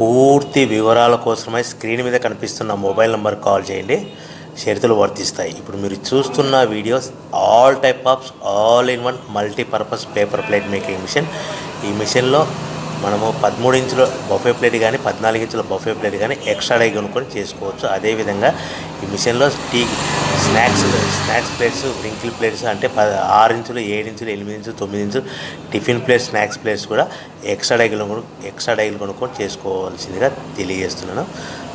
పూర్తి వివరాల కోసమై స్క్రీన్ మీద కనిపిస్తున్న మొబైల్ నెంబర్ కాల్ చేయండి. షరతులు వర్తిస్తాయి. ఇప్పుడు మీరు చూస్తున్న videos all type of all in one multipurpose paper plate making machine. ఈ మిషన్లో మనము 13 ఇంచుల బఫే ప్లేట్ కానీ 14 ఇంచుల బఫే ప్లేట్ కానీ ఎక్స్ట్రా డై కొనుక్కొని చేసుకోవచ్చు. అదేవిధంగా ఈ మిషన్లో స్నాక్స్ ప్లేట్స్, రింకిల్ ప్లేట్స్ అంటే 6 ఇంచులు, 7 ఇంచులు, 8 ఇంచులు, 9 ఇంచులు టిఫిన్ ప్లేట్స్, స్నాక్స్ ప్లేట్స్ కూడా ఎక్స్ట్రా డైలు కొనుక్కొని చేసుకోవాల్సిందిగా తెలియజేస్తున్నాను.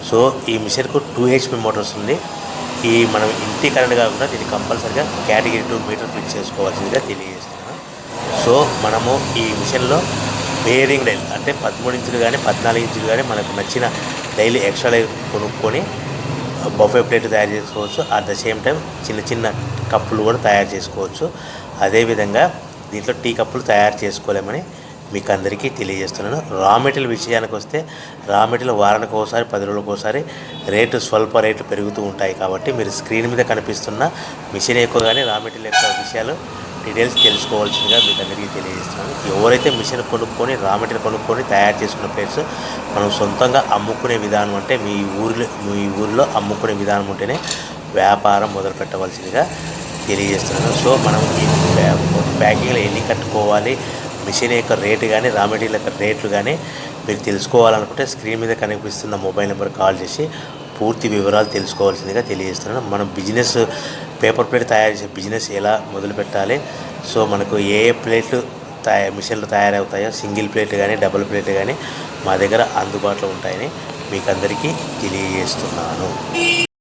సో ఈ మిషన్కు 2 HP మోటార్స్ ఉంది. మనం ఇంటి కరెంట్ కాకుండా దీన్ని కంపల్సరిగా కేటగిరీ 2 మీటర్ ఫిట్ చేసుకోవాల్సిందిగా తెలియజేస్తున్నాను. సో మనము ఈ మిషన్లో బేరింగ్ డైల్ అంటే 13 ఇంచులు కానీ 14 ఇంచులు కానీ మనకు నచ్చిన డైలీ ఎక్స్ట్రా డై కొనుక్కొని బఫే ప్లేట్ తయారు చేసుకోవచ్చు. అట్ ద సేమ్ టైం చిన్న చిన్న కప్పులు కూడా తయారు చేసుకోవచ్చు. అదేవిధంగా దీంట్లో టీ కప్పులు తయారు చేసుకోలేమని మీకు అందరికీ తెలియజేస్తున్నాను. రా మెటీరియల్ విషయానికి వస్తే రా మెటీరియల్ వారానికి ఒకసారి 10 రోజులకు ఒకసారి స్వల్ప రేట్లు పెరుగుతూ ఉంటాయి. కాబట్టి మీరు స్క్రీన్ మీద కనిపిస్తున్న మిషన్ ఎక్కువ కానీ రా మెటీరియల్ యొక్క విషయాలు డీటెయిల్స్ తెలుసుకోవాల్సిందిగా మీకు అందరికీ తెలియజేస్తున్నాను. ఎవరైతే మిషన్ కొనుక్కొని రా మెటీరియల్ కొనుక్కొని తయారు చేసుకున్న ప్లేట్స్ మనం సొంతంగా అమ్ముకునే విధానం అంటే మీ ఊరిలో అమ్ముకునే విధానం ఉంటేనే వ్యాపారం మొదలు పెట్టవలసిందిగా తెలియజేస్తున్నాను. సో మనం ఈ ప్యాకింగ్లో ఎన్ని కట్టుకోవాలి, మిషన్ యొక్క రేటు కానీ రా మెటీరియల్ యొక్క రేట్లు కానీ మీరు తెలుసుకోవాలనుకుంటే స్క్రీన్ మీద కనిపిస్తున్న మొబైల్ నెంబర్ కాల్ చేసి పూర్తి వివరాలు తెలుసుకోవాల్సిందిగా తెలియజేస్తున్నాను. మనం పేపర్ ప్లేట్ తయారు చేసే బిజినెస్ ఎలా మొదలు పెట్టాలి, సో మనకు ఏ ప్లేట్లు మిషన్లు తయారవుతాయో సింగిల్ ప్లేట్ కానీ డబుల్ ప్లేట్ కానీ మా దగ్గర అందుబాటులో ఉంటాయని మీకు అందరికీ తెలియజేస్తున్నాను.